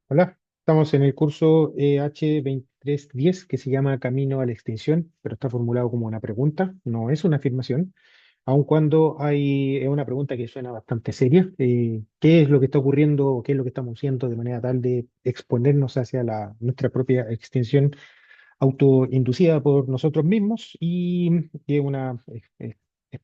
Hola, estamos en el curso H2310 que se llama Camino a la Extinción, pero está formulado como una pregunta, no es una afirmación, aun cuando es una pregunta que suena bastante seria. ¿Qué es lo que está ocurriendo o qué es lo que estamos haciendo de manera tal de exponernos hacia nuestra propia extinción autoinducida por nosotros mismos? Y es una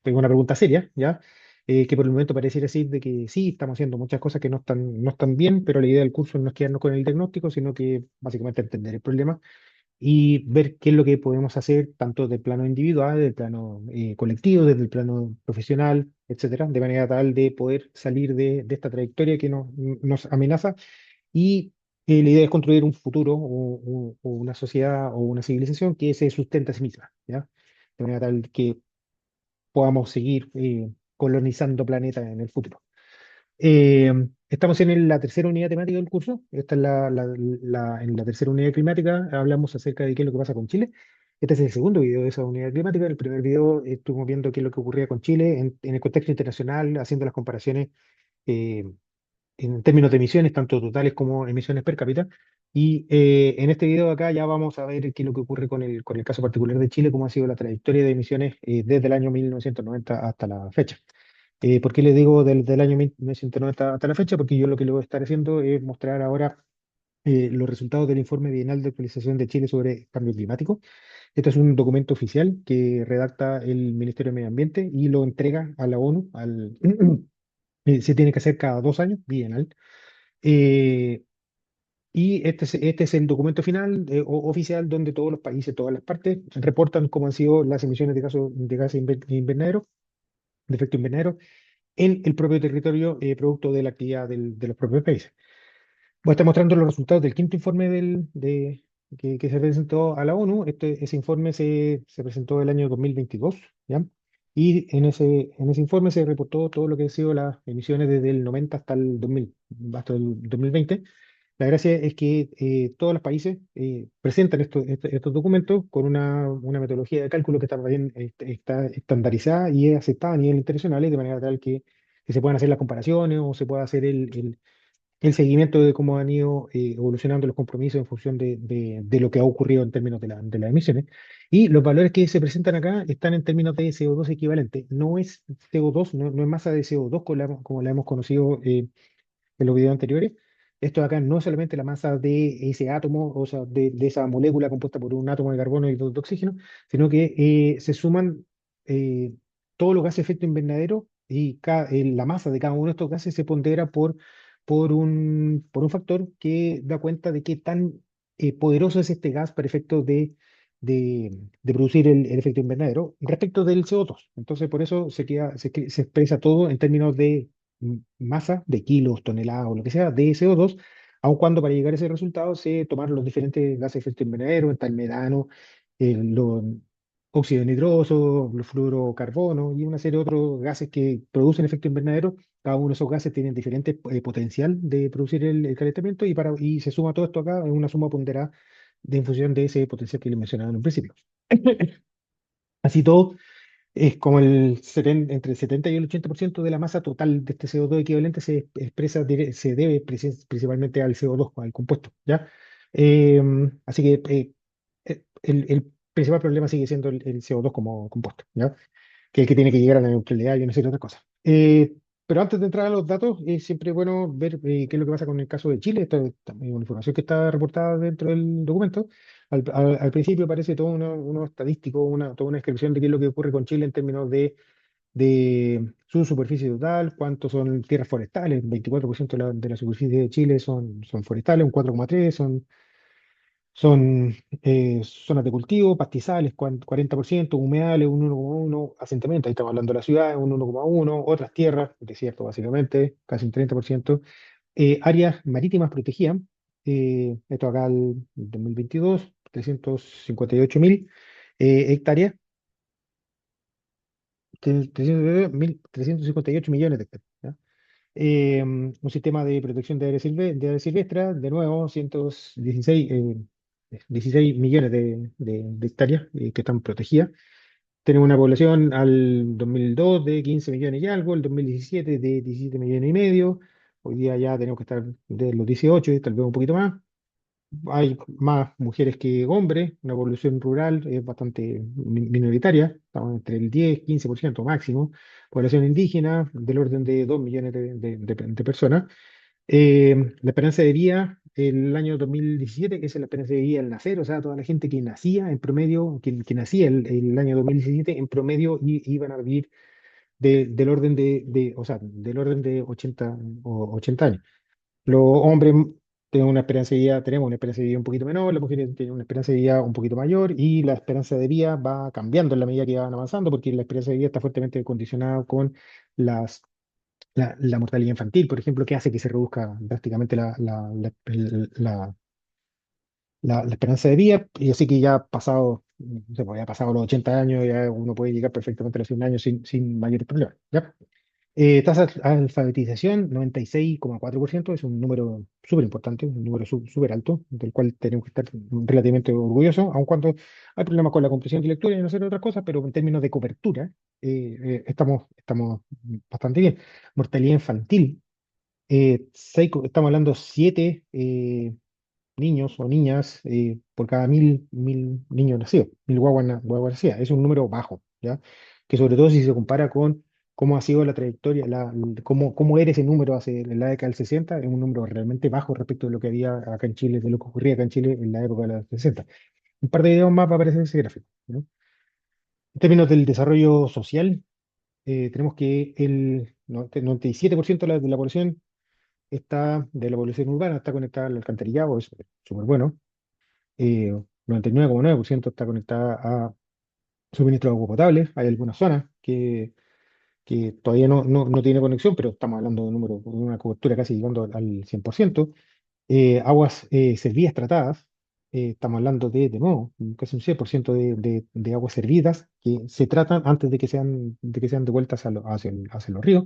pregunta seria, ¿ya? Que por el momento pareciera decir de que sí, estamos haciendo muchas cosas que no están bien, pero la idea del curso no es quedarnos con el diagnóstico, sino que básicamente entender el problema y ver qué es lo que podemos hacer tanto del plano individual, del plano colectivo, desde el plano profesional, etcétera, de manera tal de poder salir de esta trayectoria que nos amenaza. Y la idea es construir un futuro o una sociedad o una civilización que se sustente a sí misma, ¿ya? De manera tal que podamos seguir colonizando planeta en el futuro. Eh, Estamos en la tercera unidad temática del curso. Esta es en la tercera unidad climática. Hablamos acerca de qué es lo que pasa con Chile. Este es el segundo video de esa unidad climática. En el primer video estuvimos viendo qué es lo que ocurría con Chile en el contexto internacional, haciendo las comparaciones eh, en términos de emisiones, tanto totales como emisiones per cápita. Y en este video acá ya vamos a ver qué es lo que ocurre con el caso particular de Chile, cómo ha sido la trayectoria de emisiones desde el año 1990 hasta la fecha. ¿Por qué le digo del año 1990 hasta la fecha? Porque yo lo que le voy a estar haciendo es mostrar ahora los resultados del informe bienal de actualización de Chile sobre cambio climático. Este es un documento oficial que redacta el Ministerio de Medio Ambiente y lo entrega a la ONU. Se tiene que hacer cada 2 años, bienal. Eh, y este es el documento final oficial donde todos los países, todas las partes reportan cómo han sido las emisiones de gases invernadero, de efecto invernadero, en el propio territorio producto de la actividad de los propios países. Voy a estar mostrando los resultados del quinto informe que se presentó a la ONU. Ese informe se presentó el año 2022, ¿ya? Y en ese informe se reportó todo lo que han sido las emisiones desde el 90 hasta el 2020. La gracia es que todos los países presentan estos documentos con una metodología de cálculo que está, bien, está estandarizada y es aceptada a nivel internacional, y de manera tal que se puedan hacer las comparaciones o se pueda hacer el seguimiento de cómo han ido evolucionando los compromisos en función de lo que ha ocurrido en términos de las emisiones. Y los valores que se presentan acá están en términos de CO2 equivalente. No es CO2, no es masa de CO2 como la hemos conocido en los videos anteriores. Esto acá no es solamente la masa de ese átomo, o sea, de esa molécula compuesta por un átomo de carbono y dos de oxígeno, sino que se suman eh, todos los gases de efecto invernadero y la masa de cada uno de estos gases se pondera por un factor que da cuenta de qué tan poderoso es este gas para efectos de producir el efecto invernadero respecto del CO2. Entonces, por eso se expresa todo en términos de masa de kilos, toneladas o lo que sea de CO2, aun cuando para llegar a ese resultado se tomaron los diferentes gases de efecto invernadero, está el metano, los óxido nitroso, los fluorocarbono y una serie de otros gases que producen efecto invernadero. Cada uno de esos gases tienen diferente potencial de producir el calentamiento y se suma todo esto acá en una suma ponderada en función de ese potencial que les mencionaba en un principio. Así todo, es como entre el 70 y el 80% de la masa total de este CO2 equivalente se debe principalmente al CO2, al compuesto, ¿ya? Así que el principal problema sigue siendo el CO2 como compuesto, ¿ya? Que es el que tiene que llegar a la neutralidad y una serie de otras cosas. Pero antes de entrar a los datos, es siempre bueno ver qué es lo que pasa con el caso de Chile. Esta es también una información que está reportada dentro del documento. Al principio parece todo uno estadístico, toda una descripción de qué es lo que ocurre con Chile en términos de su superficie total, cuántos son tierras forestales. El 24% de la superficie de Chile son forestales, un 4,3% son zonas de cultivo, pastizales, 40%, humedales, un 1,1%, asentamientos, ahí estamos hablando de la ciudad, un 1,1%, otras tierras, desierto básicamente, casi un 30%, áreas marítimas protegidas, esto acá el 2022, 358.000 hectáreas, 358 millones de hectáreas. ¿Ya? Un sistema de protección de área silvestre, de nuevo, 16 millones de hectáreas que están protegidas. Tenemos una población al 2002 de 15 millones y algo, el 2017 de 17 millones y medio, Hoy día ya tenemos que estar de los 18 y tal vez un poquito más. Hay más mujeres que hombres, una población rural es bastante minoritaria, estamos entre el 10-15% máximo. Población indígena del orden de 2 millones de personas. La esperanza de vida el año 2017, que es la esperanza de vida al nacer, o sea, toda la gente que nacía en promedio, que nacía el año 2017, en promedio iban a vivir del orden o sea, del orden de 80 años. Los hombres tienen una esperanza de vida, tenemos una esperanza de vida un poquito menor, las mujeres tienen una esperanza de vida un poquito mayor y la esperanza de vida va cambiando en la medida que van avanzando, porque la esperanza de vida está fuertemente condicionada con la mortalidad infantil, por ejemplo, que hace que se reduzca drásticamente la esperanza de vida, y así que ya pasado, no sé, pues ya pasado los 80 años, ya uno puede llegar perfectamente a los 100 años sin mayores problemas, ¿ya? Tasa de alfabetización, 96,4%, es un número súper importante, un número súper alto, del cual tenemos que estar relativamente orgullosos, aun cuando hay problemas con la comprensión y lectura y no sé otras cosas, pero en términos de cobertura, estamos bastante bien. Mortalidad infantil, estamos hablando de 7 niños o niñas por cada mil niños nacidos, mil guaguas nacidas. Es un número bajo, ¿ya? Que sobre todo si se compara con cómo ha sido la trayectoria, cómo era ese número en la década del 60, es un número realmente bajo respecto de lo que había acá en Chile, de lo que ocurría acá en Chile en la época de los 60. Un par de videos más va a aparecer ese gráfico, ¿no? En términos del desarrollo social, tenemos que el 97% de la población de la población urbana está conectada al alcantarillado, es súper bueno. 99,9% está conectada a suministro de agua potable. Hay algunas zonas que todavía no tiene conexión, pero estamos hablando de de una cobertura casi llegando al 100%. Aguas servidas tratadas, estamos hablando de nuevo, casi un 100% de aguas servidas que se tratan antes de que sean devueltas hacia los ríos.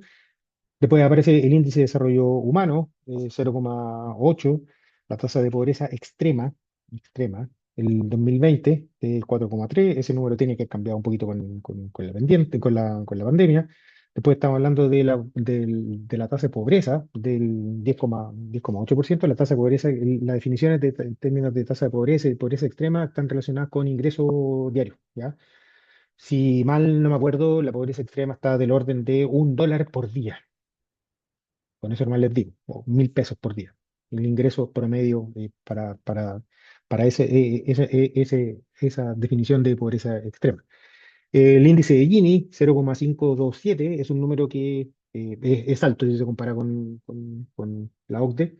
Después aparece el índice de desarrollo humano, 0,8, la tasa de pobreza extrema, el 2020 de 4,3. Ese número tiene que haber cambiado un poquito con la pendiente, con la pandemia. Después estamos hablando de la tasa de pobreza del 10,8%. La tasa de pobreza, las definiciones en términos de tasa de pobreza y pobreza extrema están relacionadas con ingreso diario, ¿ya? Si mal no me acuerdo, la pobreza extrema está del orden de $1 por día. Con eso nomás les digo, o 1.000 pesos por día. El ingreso promedio para esa definición de pobreza extrema. El índice de Gini, 0,527, es un número que es alto si se compara con la OCDE,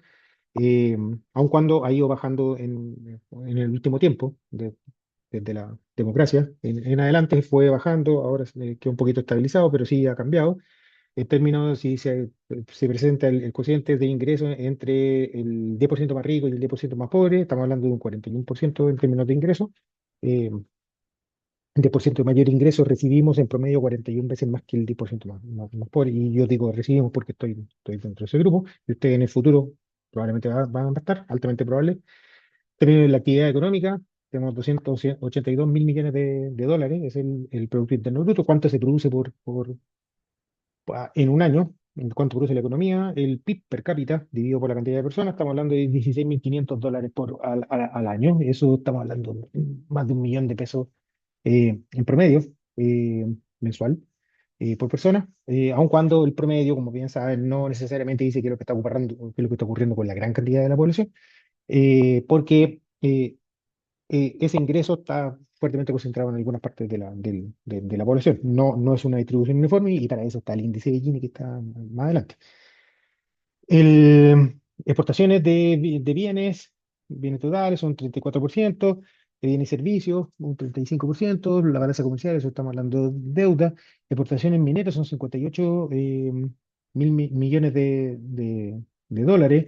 aun cuando ha ido bajando en el último tiempo, desde la democracia en adelante fue bajando, ahora queda un poquito estabilizado, pero sí ha cambiado en términos, si se presenta el cociente de ingreso entre el 10% más rico y el 10% más pobre, estamos hablando de un 41% en términos de ingreso. Eh, 10% de mayor ingreso recibimos en promedio 41 veces más que el 10% más pobre. Y yo digo recibimos porque estoy dentro de ese grupo. Y ustedes en el futuro probablemente van a estar, altamente probable. En términos de la actividad económica, tenemos 282 mil millones de dólares, es el Producto Interno Bruto. ¿Cuánto se produce en un año? ¿En cuánto produce la economía? El PIB per cápita dividido por la cantidad de personas, estamos hablando de $16.500 al año. Eso estamos hablando de más de 1 millón de pesos en promedio mensual por persona, aun cuando el promedio, como bien saben, no necesariamente dice qué es lo que está ocurriendo, qué es lo que está ocurriendo con la gran cantidad de la población, porque ese ingreso está fuertemente concentrado en algunas partes de la población. No es una distribución uniforme y para eso está el índice de Gini que está más adelante. Exportaciones de bienes totales son 34%, de bienes y servicios un 35%, la balanza comercial, eso estamos hablando de deuda. Exportaciones mineras son 58 mil millones de dólares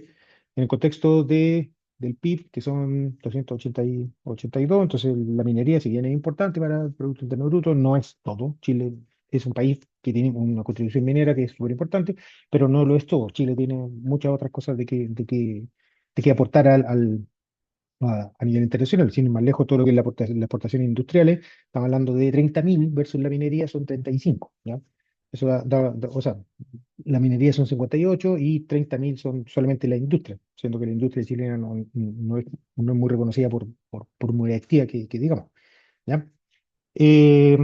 en el contexto del PIB, que son 282. Entonces la minería, si bien es importante para el Producto Interno Bruto, no es todo. Chile es un país que tiene una contribución minera que es súper importante, pero no lo es todo. Chile tiene muchas otras cosas de que aportar a nivel internacional. Sin ir más lejos, todo lo que es la exportación industriales, estamos hablando de 30.000 versus la minería son 35, ¿ya? Eso o sea, la minería son 58 y 30.000 son solamente la industria, siendo que la industria chilena no es muy reconocida por muy activa que digamos, ¿ya? Eh,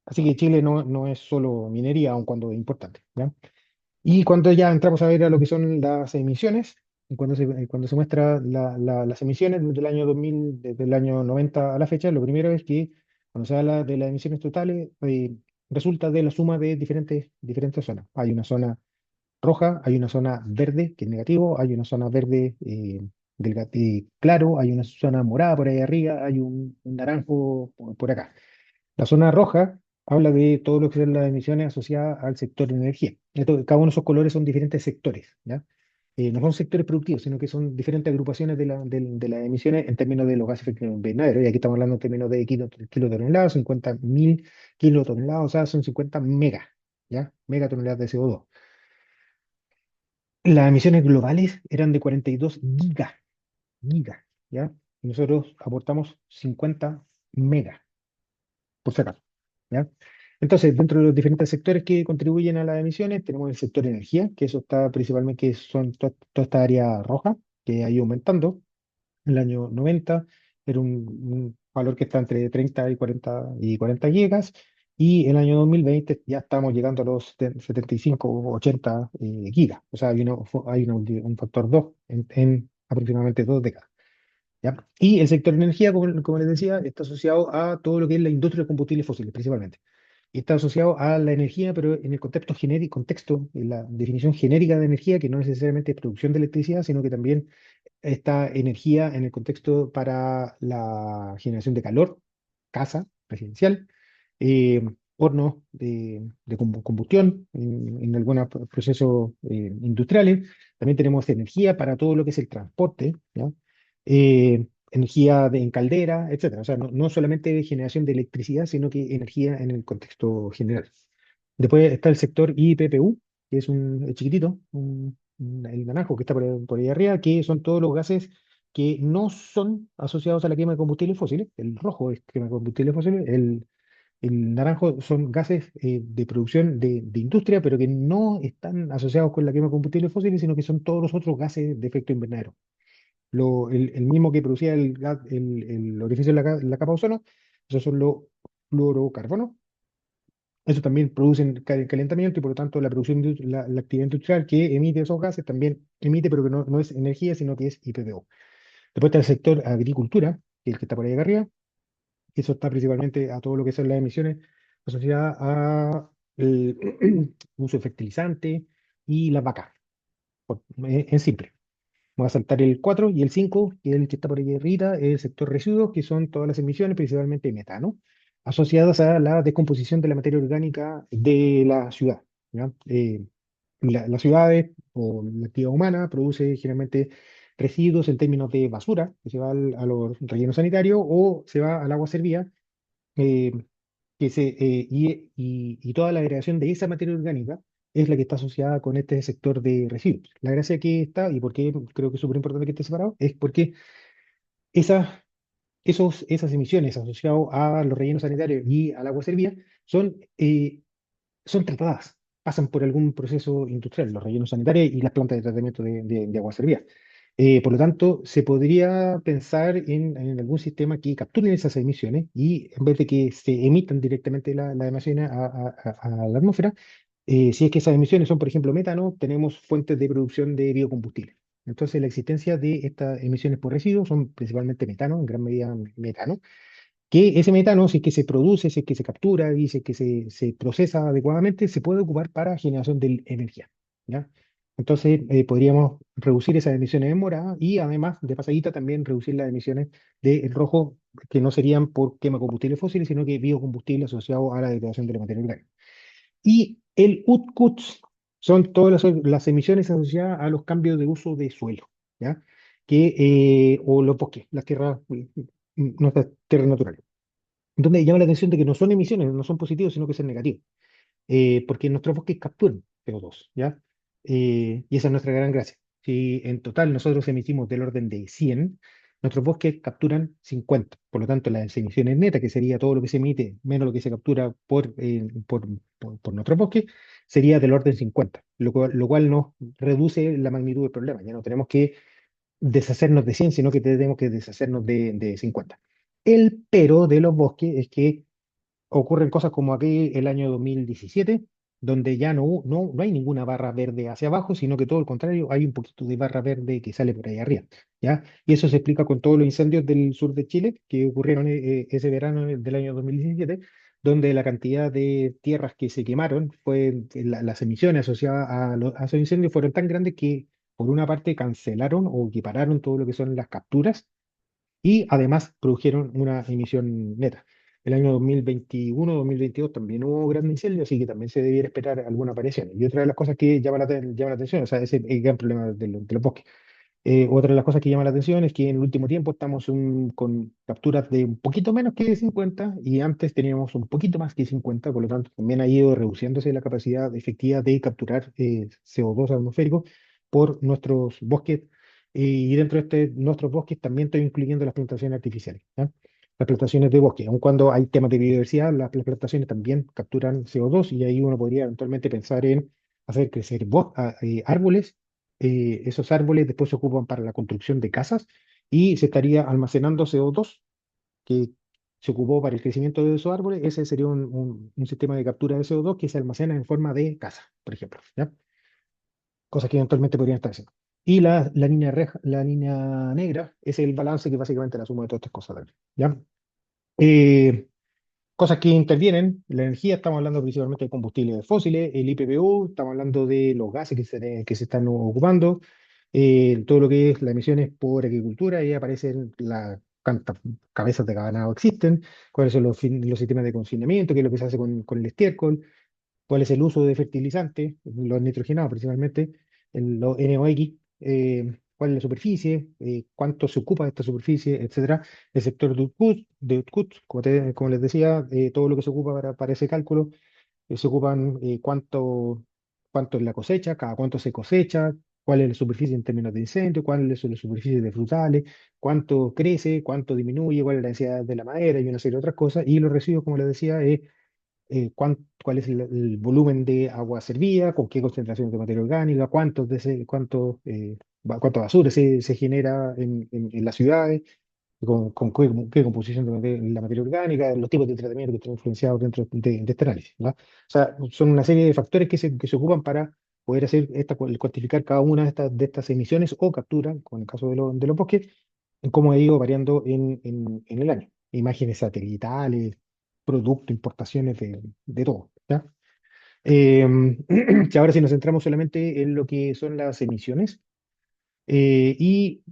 Así que Chile no es solo minería, aun cuando es importante, ¿ya? Y cuando ya entramos a ver a lo que son las emisiones, y cuando se muestra las emisiones desde el año 2000, desde el año 90 a la fecha, lo primero es que cuando se habla de las emisiones totales, resulta de la suma de diferentes zonas. Hay una zona roja, hay una zona verde, que es negativo, hay una zona verde claro, hay una zona morada por ahí arriba, hay un naranjo por acá. La zona roja habla de todo lo que son las emisiones asociadas al sector de energía. Cada uno de esos colores son diferentes sectores, ¿ya? No son sectores productivos, sino que son diferentes agrupaciones de las emisiones en términos de los gases de efecto invernadero. Y aquí estamos hablando en términos de kilotoneladas, 50.000 kilotoneladas, o sea, son 50 megas, ¿ya? Megatoneladas de CO2. Las emisiones globales eran de 42 gigas, ¿ya? Y nosotros aportamos 50 megas, por si acaso, ¿ya? Entonces, dentro de los diferentes sectores que contribuyen a las emisiones, tenemos el sector energía, que eso está principalmente, que son toda esta área roja, que ha ido aumentando. En el año 90 era un valor que está entre 30 y 40 gigas, y el año 2020 ya estamos llegando a los 75 o 80 gigas. O sea, un factor 2 en aproximadamente 2 décadas. ¿Ya? Y el sector energía, como les decía, está asociado a todo lo que es la industria de combustibles fósiles, principalmente. Y está asociado a la energía, pero en el contexto genérico, en la definición genérica de energía, que no necesariamente es producción de electricidad, sino que también esta energía en el contexto para la generación de calor, casa, residencial, eh, hornos de combustión en algunos procesos industriales. También tenemos energía para todo lo que es el transporte, ¿ya? Energía en caldera, etcétera. O sea, no solamente generación de electricidad, sino que energía en el contexto general. Después está el sector IPPU, que es un chiquitito, el naranjo que está por ahí arriba, que son todos los gases que no son asociados a la quema de combustibles fósiles. El rojo es quema de combustibles fósiles, el naranjo son gases de producción de industria, pero que no están asociados con la quema de combustibles fósiles, sino que son todos los otros gases de efecto invernadero. El mismo que producía el orificio de la capa de ozono, esos son los fluorocarbonos. Eso también produce calentamiento, y por lo tanto la producción, la actividad industrial que emite esos gases también emite, pero que no es energía, sino que es IPPO. Después está el sector agricultura, que es el que está por ahí arriba. Eso está principalmente a todo lo que son las emisiones asociadas a el uso de fertilizante y las vacas, en simple. Voy a saltar el 4 y el 5, que es el que está por ahí arriba, es el sector residuos, que son todas las emisiones, principalmente de metano, asociadas a la descomposición de la materia orgánica de la ciudad, ¿ya? Las ciudades o la actividad humana produce generalmente residuos en términos de basura, que se va a los rellenos sanitarios o se va al agua servida, eh, y toda la agregación de esa materia orgánica es la que está asociada con este sector de residuos. La gracia que está, y por qué creo que es súper importante que esté separado, es porque esas, esas emisiones asociadas a los rellenos sanitarios y al agua servida son tratadas, pasan por algún proceso industrial, los rellenos sanitarios y las plantas de tratamiento de agua servida. Por lo tanto, se podría pensar en algún sistema que capture esas emisiones y en vez de que se emitan directamente las emisiones a la atmósfera, si es que esas emisiones son, por ejemplo, metano, tenemos fuentes de producción de biocombustible. Entonces, la existencia de estas emisiones por residuos son principalmente metano, en gran medida metano, que ese metano, si es que se produce, si es que se captura y si es que se procesa adecuadamente, se puede ocupar para generación de energía, ¿ya? Entonces, podríamos reducir esas emisiones en mora y además, de pasadita, también reducir las emisiones de rojo, que no serían por quema de combustibles fósiles, sino que biocombustible asociado a la degradación de la materia orgánica. Y el UTCUTS son todas las emisiones asociadas a los cambios de uso de suelo, ¿ya? O los bosques, las tierras, nuestras tierras naturales, donde llama la atención de que no son emisiones, no son positivos, sino que son negativos, porque nuestros bosques capturan CO2, ¿ya? Y esa es nuestra gran gracia. Si en total nosotros emitimos del orden de 100, Nuestros bosques capturan 50. Por lo tanto, las emisiones netas, que sería todo lo que se emite menos lo que se captura por nuestros bosques, sería del orden 50, lo cual nos reduce la magnitud del problema. Ya no tenemos que deshacernos de 100, sino que tenemos que deshacernos de 50. El pero de los bosques es que ocurren cosas como aquí el año 2017, donde ya no hay ninguna barra verde hacia abajo, sino que todo el contrario, hay un poquito de barra verde que sale por ahí arriba, ¿ya? Y eso se explica con todos los incendios del sur de Chile que ocurrieron ese verano del año 2017, donde la cantidad de tierras que se quemaron, las emisiones asociadas a esos incendios fueron tan grandes que, por una parte, cancelaron o equipararon todo lo que son las capturas y además produjeron una emisión neta. El año 2021-2022 también hubo grandes incendios, así que también se debiera esperar alguna aparición. Y otra de las cosas que llama la atención, o sea, ese es el gran problema de los bosques. Otra de las cosas que llama la atención es que en el último tiempo estamos con capturas de un poquito menos que 50 y antes teníamos un poquito más que 50, por lo tanto también ha ido reduciéndose la capacidad efectiva de capturar CO2 atmosférico por nuestros bosques. Y dentro de nuestros bosques también estoy incluyendo las plantaciones artificiales, ¿ya? Las plantaciones de bosque, aun cuando hay temas de biodiversidad, las plantaciones también capturan CO2 y ahí uno podría eventualmente pensar en hacer crecer árboles. Esos árboles después se ocupan para la construcción de casas y se estaría almacenando CO2 que se ocupó para el crecimiento de esos árboles. Ese sería un sistema de captura de CO2 que se almacena en forma de casa, por ejemplo, ¿ya? Cosas que eventualmente podrían estar haciendo. Y la línea negra es el balance que es básicamente la suma de todas estas cosas, ¿ya? Eh, Cosas que intervienen, la energía, estamos hablando principalmente de combustibles fósiles, el IPPU, estamos hablando de los gases que se están ocupando, todo lo que es las emisiones por agricultura, ahí aparecen cuántas cabezas de ganado existen, cuáles son los sistemas de confinamiento, qué es lo que se hace con el estiércol, cuál es el uso de fertilizantes, los nitrogenados principalmente, los NOx, cuál es la superficie, cuánto se ocupa de esta superficie, etcétera. El sector de Utcut, como les decía, todo lo que se ocupa para ese cálculo, se ocupan cuánto es la cosecha, cada cuánto se cosecha, cuál es la superficie en términos de incendio, cuál es la superficie de frutales, cuánto crece, cuánto disminuye, cuál es la densidad de la madera y una serie de otras cosas. Y los residuos, como les decía, es cuál es el volumen de agua servida, con qué concentración de materia orgánica, cuánta basura se genera en las ciudades, con qué composición de la materia orgánica, los tipos de tratamiento que están influenciados dentro de este análisis, ¿no? O sea, son una serie de factores que se ocupan para poder hacer cuantificar cada una de estas emisiones o captura, con el caso de los bosques, en cómo ha ido variando en el año. Imágenes satelitales, producto, importaciones de todo, ¿ya? Que ahora si nos centramos solamente en lo que son las emisiones y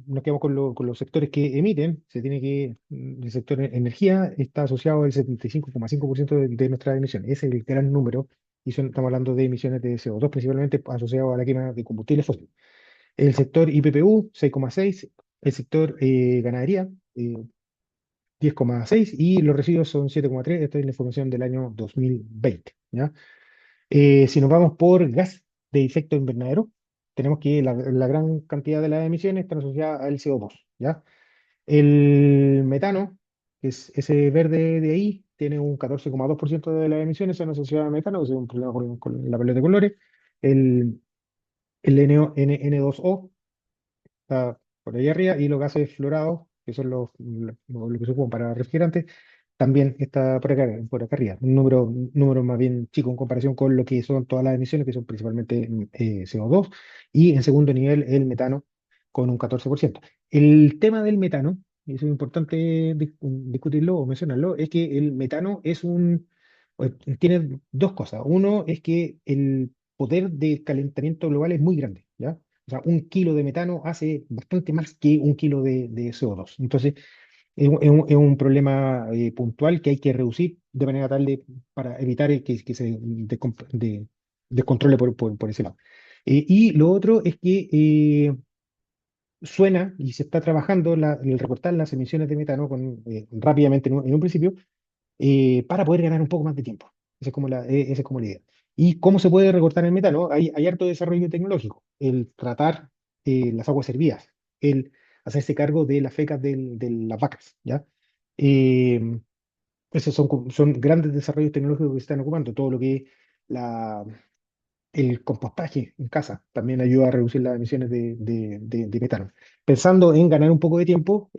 nos quedamos con los sectores que emiten, el sector energía está asociado al 75,5% de nuestras emisiones. Ese es el gran número y estamos hablando de emisiones de CO2 principalmente asociado a la quema de combustibles fósiles. El sector IPPU, 6,6, el sector ganadería, 10,6 y los residuos son 7,3. Esta es la información del año 2020, ¿ya? Si nos vamos por gas de efecto invernadero, tenemos que la gran cantidad de las emisiones están asociadas al CO2, ¿ya? El metano, que es ese verde de ahí, tiene un 14,2% de las emisiones son asociadas al metano, que es un problema con la paleta de colores. El N2O está por ahí arriba, y los gases fluorados, que son lo que se ocupan para refrigerantes, también está por acá arriba. Un número más bien chico en comparación con lo que son todas las emisiones, que son principalmente CO2, y en segundo nivel el metano con un 14%. El tema del metano, y eso es importante discutirlo o mencionarlo, es que el metano tiene dos cosas. Uno es que el poder de calentamiento global es muy grande, ¿ya? O sea, 1 kilo de metano hace bastante más que 1 kilo de CO2. Entonces, es un problema puntual que hay que reducir de manera tal para evitar que se descontrole por ese lado. Y lo otro es que suena y se está trabajando el recortar las emisiones de metano rápidamente en un principio para poder ganar un poco más de tiempo. Esa es como la idea. ¿Y cómo se puede recortar el metano? Hay harto desarrollo tecnológico. El tratar las aguas servidas, el hacerse cargo de las fecas de las vacas, ¿ya? Eh, Esos son grandes desarrollos tecnológicos que se están ocupando. Todo lo que es la, el compostaje en casa también ayuda a reducir las emisiones de metano. Pensando en ganar un poco de tiempo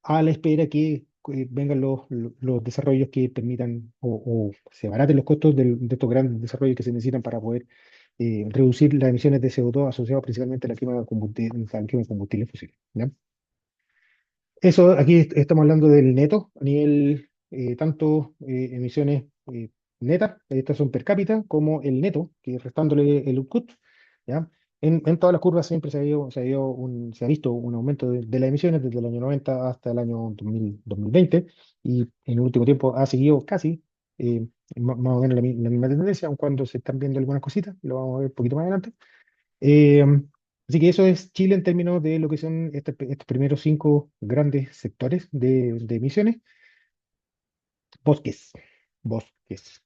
a la espera que vengan los desarrollos que permitan o se abaraten los costos de estos grandes desarrollos que se necesitan para poder reducir las emisiones de CO2 asociadas principalmente a la quema de combustibles fósiles. ¿Ya? Eso, aquí estamos hablando del neto a nivel tanto emisiones netas, estas son per cápita, como el neto, que es restándole el output, ¿ya? En todas las curvas siempre se ha visto un aumento de las emisiones desde el año 90 hasta el año 2020, y en el último tiempo ha seguido casi eh, más o menos la misma tendencia, aun cuando se están viendo algunas cositas, lo vamos a ver un poquito más adelante. Eh, Así que eso es Chile en términos de lo que son estos primeros cinco grandes sectores de emisiones. Bosques, bosques,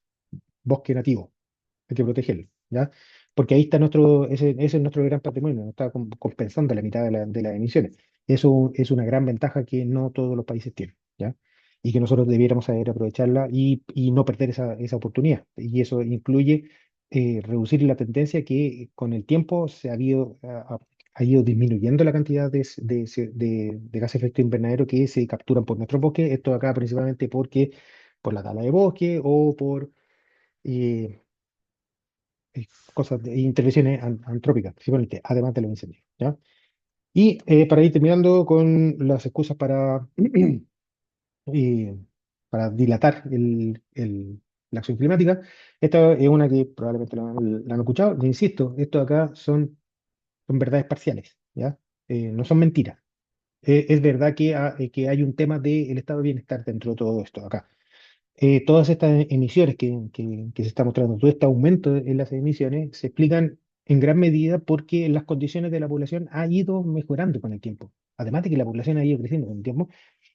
bosque nativo, hay que protegerlo, ¿ya? Porque ahí está ese es nuestro gran patrimonio, nos está compensando la mitad de las emisiones. Eso es una gran ventaja que no todos los países tienen, ¿ya? Y que nosotros debiéramos saber aprovecharla y no perder esa oportunidad. Y eso incluye reducir la tendencia que con el tiempo ha ido disminuyendo la cantidad de gases de efecto invernadero que se capturan por nuestros bosques. Esto acá principalmente por la tala de bosque o por eh, cosas de intervenciones antrópicas, principalmente, además de los incendios, ¿ya? Y para ir terminando con las excusas eh, para dilatar la acción climática, esta es una que probablemente la han escuchado, le insisto, esto acá son verdades parciales, ¿ya? No son mentiras. Es verdad que hay un tema del estado de bienestar dentro de todo esto acá. Todas estas emisiones que se está mostrando, todo este aumento en las emisiones, se explican en gran medida porque las condiciones de la población han ido mejorando con el tiempo. Además de que la población ha ido creciendo con el tiempo,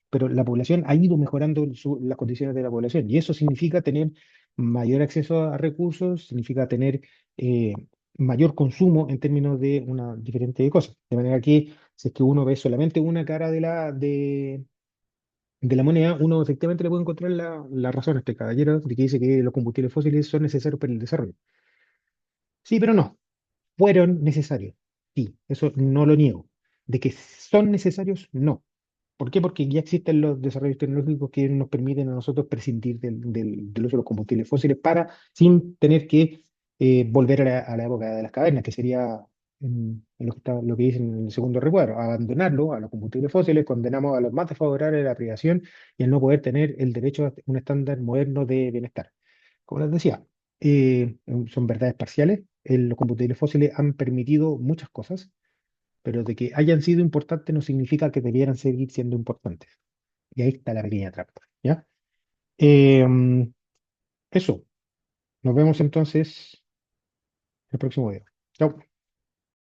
pero la población ha ido mejorando las condiciones de la población. Y eso significa tener mayor acceso a recursos, significa tener eh, mayor consumo en términos de una diferente cosa. De manera que si es que uno ve solamente una cara de la moneda, uno efectivamente le puede encontrar la razón a este caballero de que dice que los combustibles fósiles son necesarios para el desarrollo. Sí, pero no, fueron necesarios. Sí, eso no lo niego. De que son necesarios, no. ¿Por qué? Porque ya existen los desarrollos tecnológicos que nos permiten a nosotros prescindir del uso de los combustibles fósiles sin tener que volver a la época de las cavernas, que sería lo que dice en el segundo recuadro, abandonarlo a los combustibles fósiles, condenamos a los más desfavorables a la privación y al no poder tener el derecho a un estándar moderno de bienestar. Como les decía, son verdades parciales. Los combustibles fósiles han permitido muchas cosas, pero de que hayan sido importantes no significa que debieran seguir siendo importantes. Y ahí está la pequeña trampa, ¿ya? Em, Eso, nos vemos entonces el próximo video. Chao.